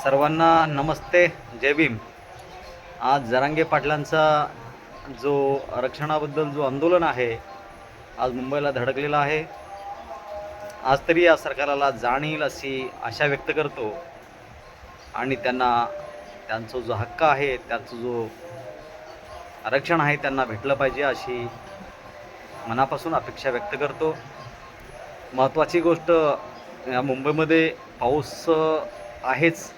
सर्वांना नमस्ते, जय भीम. आज जरांगे पाटलांचा जो आरक्षणाबद्दल जो आंदोलन आहे आज मुंबईला धडकलेला आहे. आज तरी या सरकारला जाणील अशी आशा व्यक्त करतो आणि त्यांचा जो हक्क आहे, त्यांचं जो आरक्षण आहे त्यांना भेटलं पाहिजे अशी मनापासून अपेक्षा व्यक्त करतो. महत्त्वाची गोष्ट, या मुंबईमध्ये पाऊस आहेच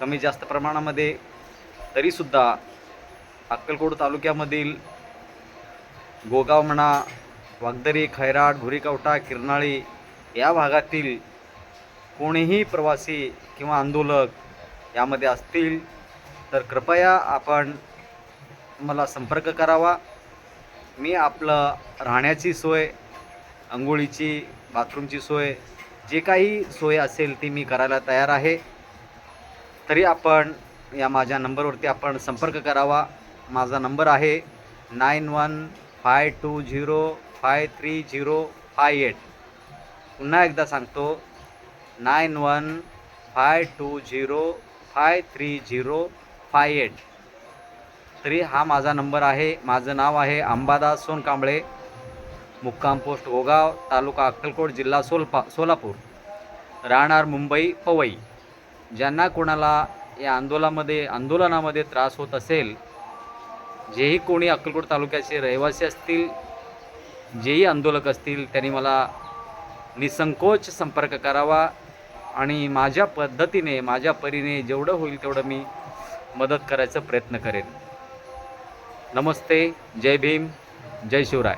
कमी जास्त प्रमाणामध्ये, तरीसुद्धा अक्कलकोट तालुक्यामधील गोगाव म्हणा, वागदरी, खैराट, भुरीकवठा, किरनाळी या भागातील कोणीही प्रवासी किंवा आंदोलक यामध्ये असतील तर कृपया आपण मला संपर्क करावा. मी आपलं राहण्याची सोय, अंघोळीची, बाथरूमची सोय, जे काही सोय असेल ती मी करायला तयार आहे. तरी आपण या माझ्या नंबरवरती आपण संपर्क करावा. माझा नंबर आहे 9152053058. पुन्हा एकदा सांगतो, 9152053058. तरी हा माझा नंबर आहे. माझं नाव आहे अंबादास सोनकांबळे, मुक्काम पोस्ट गोगाव, तालुका अक्कलकोट, जिल्हा सोलापूर, राहणार मुंबई पवई. ज्यांना कोणाला या आंदोलनामध्ये त्रास होत असेल, जेही कोणी अक्कलकोट तालुक्याचे रहिवासी असतील, जेही आंदोलक असतील, त्यांनी मला निसंकोच संपर्क करावा आणि माझ्या पद्धतीने, माझ्या परीने जेवढं होईल तेवढं मी मदत करायचा प्रयत्न करेन. नमस्ते, जय भीम, जय शिवराय.